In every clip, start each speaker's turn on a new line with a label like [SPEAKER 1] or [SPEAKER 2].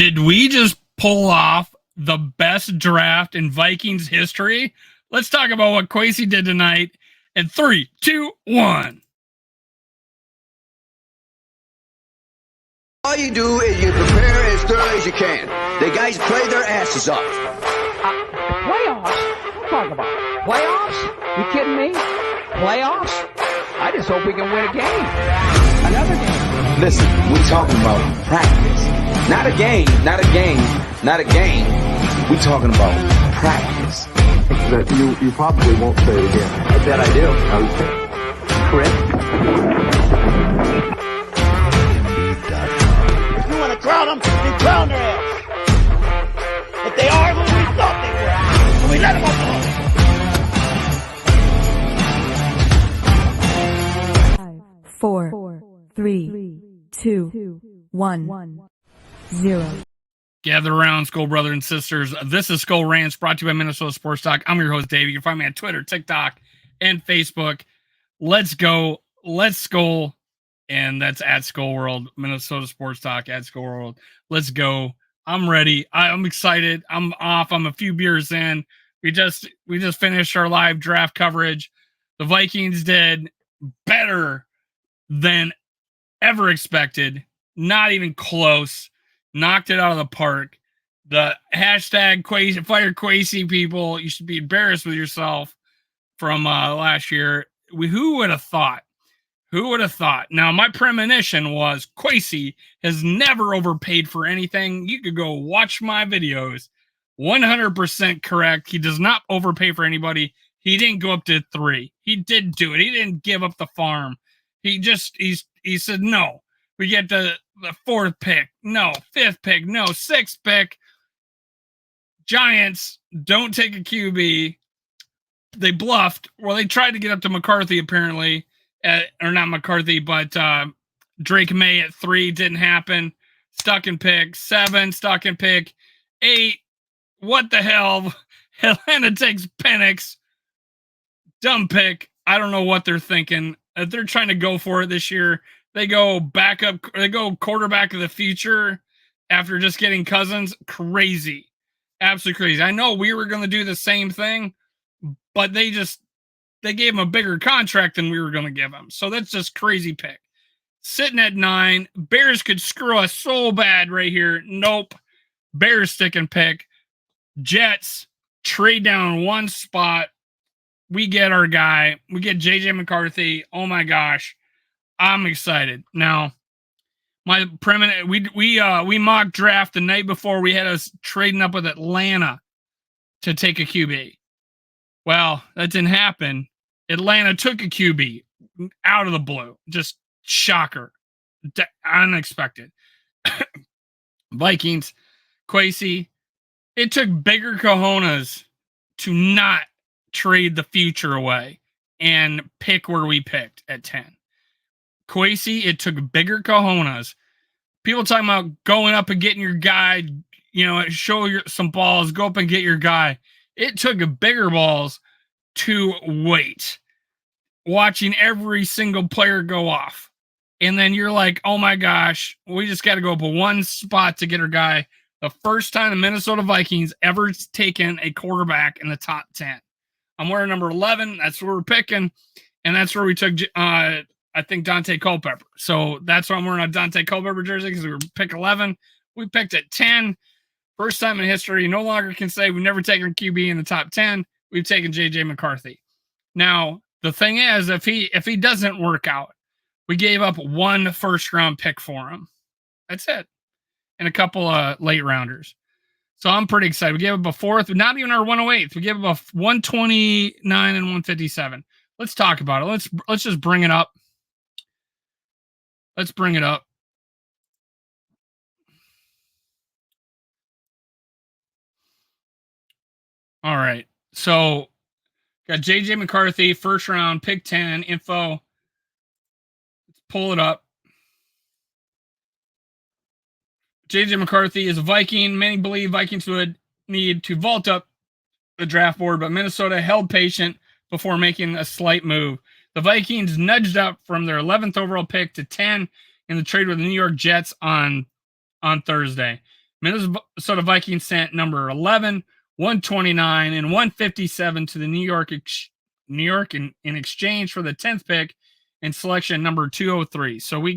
[SPEAKER 1] Did we just pull off the best draft in Vikings history? Let's talk about what Kwesi did tonight in 3, 2, 1.
[SPEAKER 2] All you do is you prepare as thoroughly as you can. The guys play their asses off.
[SPEAKER 3] Playoffs? Talk about it. Playoffs? You kidding me? Playoffs? I just hope we can win a game. Another game.
[SPEAKER 2] Listen, we're talking about practice. Not a game, not a game, not a game. We're talking about practice.
[SPEAKER 4] That you probably won't say it again.
[SPEAKER 2] I bet I do.
[SPEAKER 4] Okay.
[SPEAKER 2] Chris?
[SPEAKER 5] If you want to crown them, you crown their ass. But they are who we thought they were. So we let them off the5, hook.
[SPEAKER 6] 4, 3, 2, 1, 0.
[SPEAKER 1] Gather around, Skull brother and sisters. This is Skull Rants, brought to you by Minnesota Sports Talk. I'm your host, Dave. You can find me on Twitter, TikTok, and Facebook. Let's go. Let's Skull. And that's at Skull World, Minnesota Sports Talk, at Skull World. Let's go. I'm ready. I'm excited. I'm off. I'm a few beers in. We just finished our live draft coverage. The Vikings did better than ever expected. Not even close. Knocked it out of the park. The hashtag Kwesi, fire Kwesi people, you should be embarrassed with yourself from last year. Who would have thought? Who would have thought? Now, my premonition was Kwesi has never overpaid for anything. You could go watch my videos. 100% correct. He does not overpay for anybody. He didn't go up to 3. He did do it. He didn't give up the farm. He said, no, we get the 4th pick. No, 5th pick. No, 6th pick. Giants don't take a QB. They bluffed. Well, they tried to get up to McCarthy, apparently. Or not McCarthy, but Drake May at 3 didn't happen. Stuck in pick 7, stuck in pick 8. What the hell? Atlanta takes Penix. Dumb pick. I don't know what they're thinking. If they're trying to go for it this year, they go backup. They go quarterback of the future after just getting Cousins. Crazy. Absolutely crazy. I know we were going to do the same thing, but they gave him a bigger contract than we were going to give him. So that's just crazy pick. Sitting at 9. Bears could screw us so bad right here. Nope. Bears sticking pick. Jets trade down 1 spot. We get our guy. We get jjmccarthy. Oh my gosh. I'm excited. Now, my permanent we mock draft the night before. We had us trading up with Atlanta to take a QB. Well, that didn't happen. Atlanta took a QB out of the blue. Just shocker. Unexpected. Vikings, Kwesi. It took bigger cojones to not trade the future away and pick where we picked at 10. Kwesi, it took bigger cojones. People talking about going up and getting your guy, show some balls, go up and get your guy. It took bigger balls to wait. Watching every single player go off. And then you're like, oh my gosh, we just got to go up 1 spot to get our guy. The first time the Minnesota Vikings ever taken a quarterback in the top 10. I'm wearing number 11. That's where we're picking. And that's where we took, I think, Dante Culpepper. So that's why I'm wearing a Dante Culpepper jersey, because we were pick 11. We picked at 10. First time in history, you no longer can say we've never taken a QB in the top 10. We've taken J.J. McCarthy. Now, the thing is, if he doesn't work out, we gave up 1 first-round pick for him. That's it. And a couple of late rounders. So I'm pretty excited. We gave up a 4th, not even our 108th. We gave up a 129 and 157. Let's talk about it. Let's just bring it up. Let's bring it up. All right. So got J.J. McCarthy, first round, pick 10, info. Let's pull it up. J.J. McCarthy is a Viking. Many believe Vikings would need to vault up the draft board, but Minnesota held patient before making a slight move. The Vikings nudged up from their 11th overall pick to 10 in the trade with the New York Jets on Thursday. Minnesota Vikings sent number 11, 129, and 157 to the New York in exchange for the 10th pick and selection number 203. So we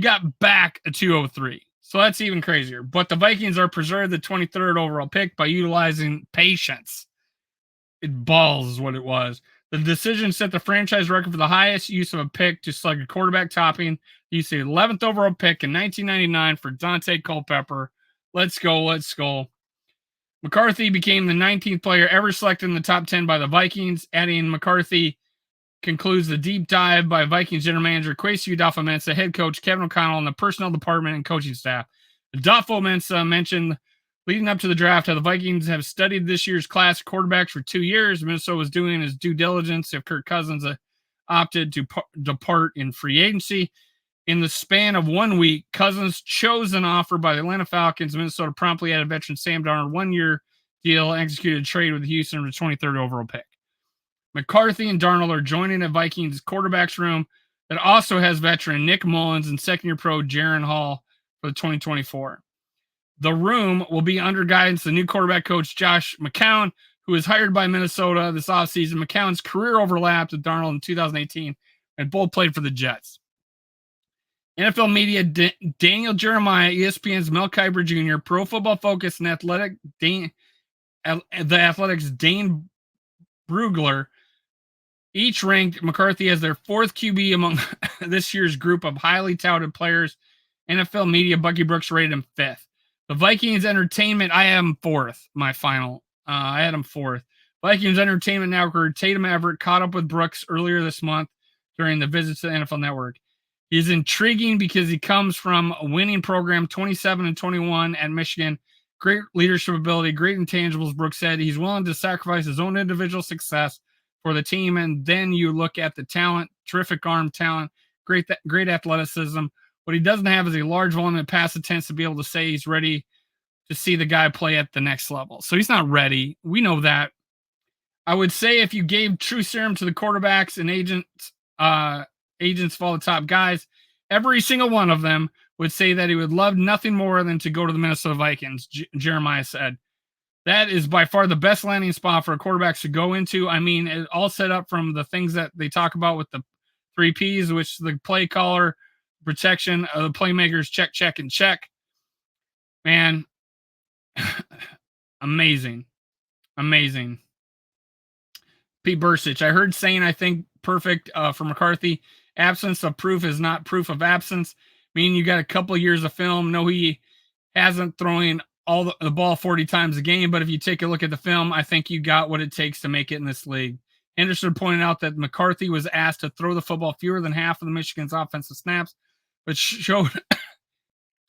[SPEAKER 1] got back a 203. So that's even crazier. But the Vikings are preserved the 23rd overall pick by utilizing patience. Balls is what it was. The decision set the franchise record for the highest use of a pick to select a quarterback, topping the use of the 11th overall pick in 1999 for Dante Culpepper. Let's go. McCarthy became the 19th player ever selected in the top 10 by the Vikings. Adding McCarthy concludes the deep dive by Vikings general manager Kwesi Adofo Mensah, head coach Kevin O'Connell, and the personnel department and coaching staff. Adofo Mensah mentioned leading up to the draft how the Vikings have studied this year's class of quarterbacks for 2 years. Minnesota was doing his due diligence if Kirk Cousins opted to depart in free agency. In the span of 1 week, Cousins chose an offer by the Atlanta Falcons. Minnesota promptly added veteran Sam Darnold 1-year deal and executed a trade with Houston for the 23rd overall pick. McCarthy and Darnold are joining a Vikings quarterbacks room that also has veteran Nick Mullins and second-year pro Jaron Hall for the 2024. The room will be under guidance of the new quarterback coach Josh McCown, who was hired by Minnesota this offseason. McCown's career overlapped with Darnold in 2018 and both played for the Jets. NFL media, Daniel Jeremiah, ESPN's Mel Kiper Jr., Pro Football Focus, and The Athletic's Dane Brugler each ranked McCarthy as their 4th QB among this year's group of highly touted players. NFL media, Bucky Brooks rated him 5th. The Vikings Entertainment, I had him 4th, my final. I had him 4th. Vikings Entertainment Network, Tatum Everett caught up with Brooks earlier this month during the visit to the NFL Network. He's intriguing because he comes from a winning program, 27-21 at Michigan. Great leadership ability, great intangibles, Brooks said. He's willing to sacrifice his own individual success for the team. And then you look at the talent, terrific arm talent, great athleticism. What he doesn't have is a large volume of pass attempts to be able to say he's ready to see the guy play at the next level. So he's not ready. We know that. I would say if you gave true serum to the quarterbacks and agents for all the top guys, every single one of them would say that he would love nothing more than to go to the Minnesota Vikings, Jeremiah said. That is by far the best landing spot for a quarterback to go into. I mean, it all set up from the things that they talk about with the 3 Ps, which the play caller, protection of the playmakers, check, and check. Man, amazing. Pete Bursich, I heard saying, I think perfect for McCarthy. Absence of proof is not proof of absence. Meaning you got a couple of years of film. No, he hasn't thrown all the ball 40 times a game, but if you take a look at the film, I think you got what it takes to make it in this league. Henderson pointed out that McCarthy was asked to throw the football fewer than half of the Michigan's offensive snaps, but showed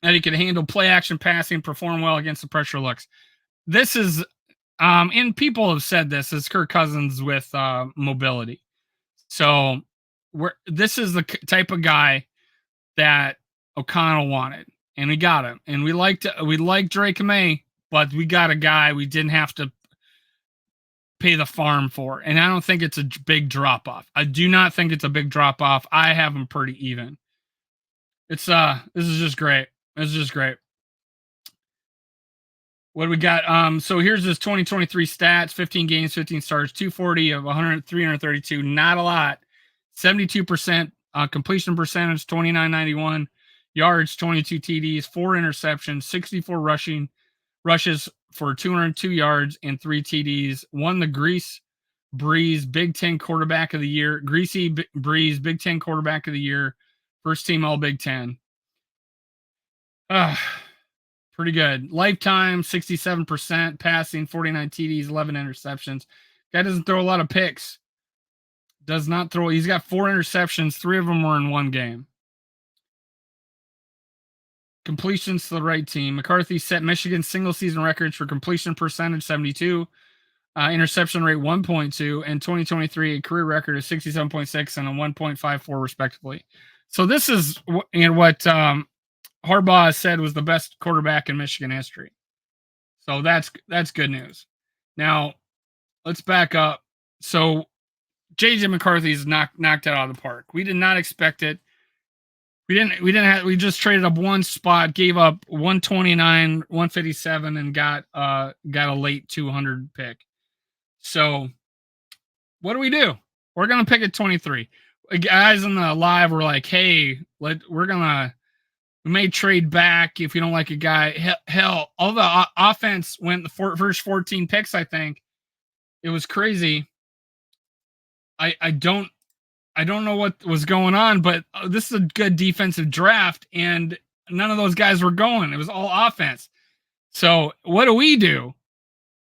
[SPEAKER 1] that he could handle play action passing, perform well against the pressure looks. This is, and people have said this, is Kirk Cousins with mobility. So this is the type of guy that O'Connell wanted, and we got him. And we liked Drake May, but we got a guy we didn't have to pay the farm for. And I don't think it's a big drop off. I do not think it's a big drop off. I have him pretty even. This is just great. What do we got? So here's his 2023 stats: 15 games, 15 starts, 240 of 332. Not a lot. 72% completion percentage, 2991 yards, 22 TDs, 4 interceptions, 64 rushes for 202 yards and 3 TDs. Won the Greasy Breeze Big Ten Quarterback of the Year. Big Ten Quarterback of the Year. First team All Big Ten. Pretty good. Lifetime, 67% passing, 49 TDs, 11 interceptions. Guy doesn't throw a lot of picks. Does not throw. He's got 4 interceptions. 3 of them were in 1 game. Completions to the right team. McCarthy set Michigan's single season records for completion percentage, 72, interception rate 1.2, and 2023 a career record of 67.6 and a 1.54 respectively. So this is what Harbaugh said was the best quarterback in Michigan history. So that's good news. Now let's back up. So JJ McCarthy's knocked it out of the park. We did not expect it. we just traded up one spot, gave up 129, 157, and got a late 200 pick. So what do? We're gonna pick at 23. Guys in the live were like, hey, we may trade back if we don't like a guy. Hell, all the offense went the first 14 picks, I think. It was crazy. I don't know what was going on, but this is a good defensive draft, and none of those guys were going. It was all offense. So what do?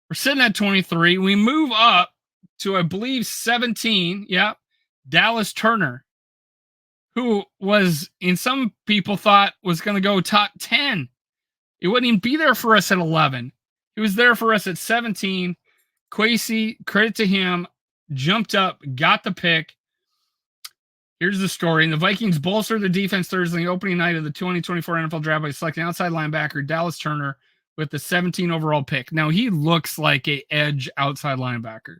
[SPEAKER 1] We're sitting at 23. We move up to, I believe, 17. Yep. Dallasturner, who was, in some people thought, was going to go top 10. It wouldn't even be there for us at 11. He was there for us at 17. Kwesi, credit to him, jumped up, got the pick. Here's the story. The Vikings bolstered the defense Thursday, the opening night of the 2024 NFL Draft by selecting outside linebacker Dallasturner with the 17 overall pick. Now, he looks like a edge outside linebacker.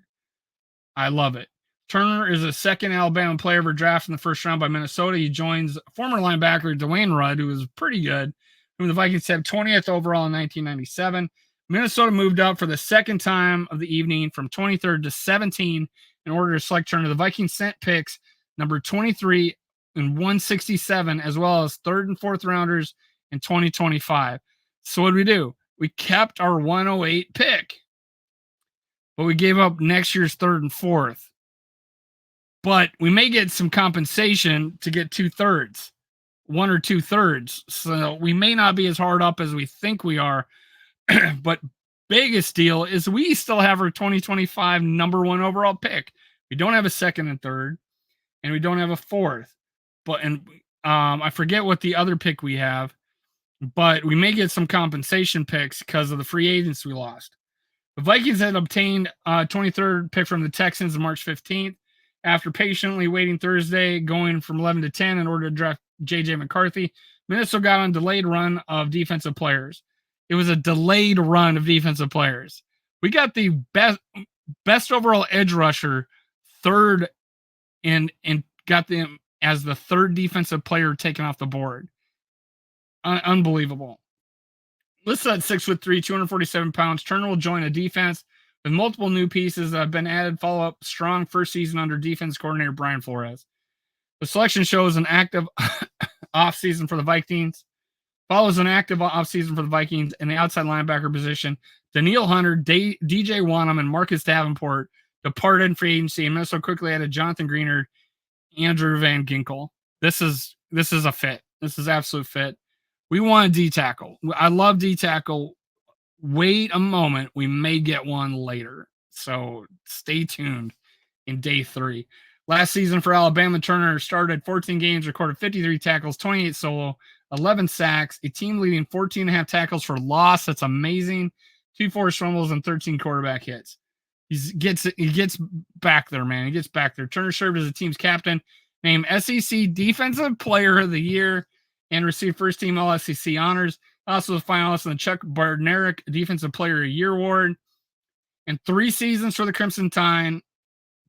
[SPEAKER 1] I love it. Turner is a second Alabama player ever drafted in the first round by Minnesota. He joins former linebacker Dwayne Rudd, who was pretty good, whom the Vikings had 20th overall in 1997. Minnesota moved up for the second time of the evening from 23rd to 17 in order to select Turner. The Vikings sent picks number 23 and 167, as well as third and fourth rounders in 2025. So what did we do? We kept our 108 pick, but we gave up next year's third and fourth. But we may get some compensation to get 2/3, 1 or 2/3. So we may not be as hard up as we think we are. But biggest deal is we still have our 2025 number 1 overall pick. We don't have a second and third, and we don't have a fourth. But I forget what the other pick we have, but we may get some compensation picks because of the free agents we lost. The Vikings had obtained a 23rd pick from the Texans on March 15th. After patiently waiting Thursday, going from 11 to 10 in order to draft jjmccarthy, Minnesota got on a delayed run of defensive players. It was a delayed run of defensive players. We got the best overall edge rusher, third, and got them as the third defensive player taken off the board. Unbelievable. Listed at 6'3", 247 pounds, Turner will join a defense with multiple new pieces that have been added. Follow up strong first season under defense coordinator Brian Flores. The selection shows an active offseason for the Vikings. Follows an active offseason for the Vikings in the outside linebacker position. Danielle Hunter, DJ Wanham, and Marcus Davenport departed in free agency, and Minnesota quickly added Jonathan Greenard, Andrew Van Ginkel. This is a fit. This is absolute fit. We want a D tackle. I love D tackle. Wait a moment. We may get one later. So stay tuned in day 3. Last season for Alabama, Turner started 14 games, recorded 53 tackles, 28 solo, 11 sacks, a team-leading 14.5 tackles for loss. That's amazing. 2 forced fumbles and 13 quarterback hits. He gets back there, man. He gets back there. Turner served as the team's captain, named SEC Defensive Player of the Year, and received first-team All-SEC honors. Also a finalist in the Chuck Bednarik Defensive Player of the Year award. In 3 seasons for the Crimson Tide,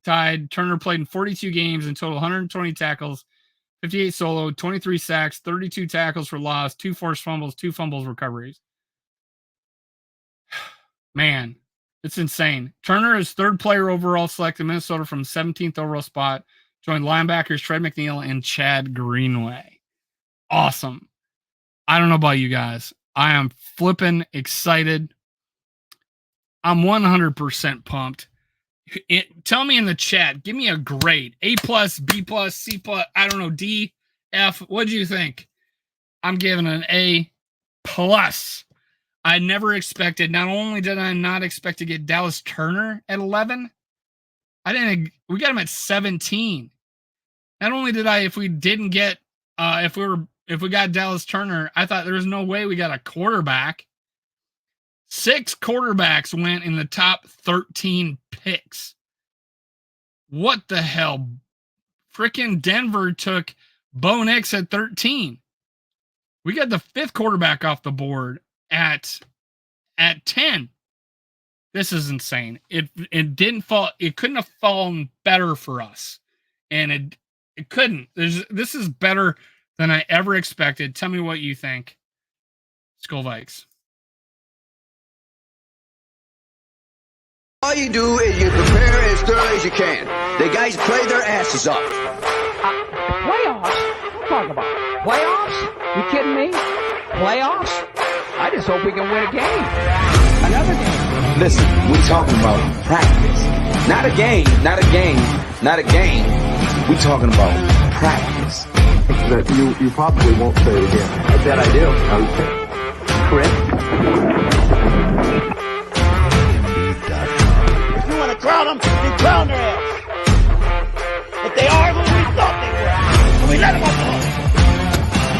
[SPEAKER 1] Turner played in 42 games in total, 120 tackles, 58 solo, 23 sacks, 32 tackles for loss, 2 forced fumbles, 2 fumbles recoveries. Man, it's insane. Turner is third player overall selected in Minnesota from 17th overall spot. Joined linebackers Fred McNeil and Chad Greenway. Awesome. I don't know about you guys. I am flipping excited. I'm 100% pumped. Tell me in the chat. Give me a grade. A+, B+, C+, I don't know, D, F. What do you think? I'm giving an A+. I never expected. Not only did I not expect to get Dallasturner at 11, we got him at 17. Not only did I, if we didn't get, if we got Dallasturner, I thought there was no way we got a quarterback. 6 quarterbacks went in the top 13 picks. What the hell? Frickin' Denver took Bo Nix at 13. We got the 5th quarterback off the board at 10. This is insane. It didn't fall. It couldn't have fallen better for us, and it couldn't. This is better than I ever expected. Tell me what you think. Skull Vikes.
[SPEAKER 7] All you do is you prepare as thoroughly as you can. The guys play their asses off.
[SPEAKER 3] Playoffs? Don't talk about it. Playoffs? You kidding me? Playoffs? I just hope we can win a game. Another game.
[SPEAKER 2] Listen, we're talking about practice. Not a game, not a game, not a game. We're talking about practice.
[SPEAKER 4] That you probably won't say it again.
[SPEAKER 3] I bet I do.
[SPEAKER 4] Okay.
[SPEAKER 3] Chris?
[SPEAKER 5] If you want to crown them, then crown their ass. But they are who we thought they were. And we let them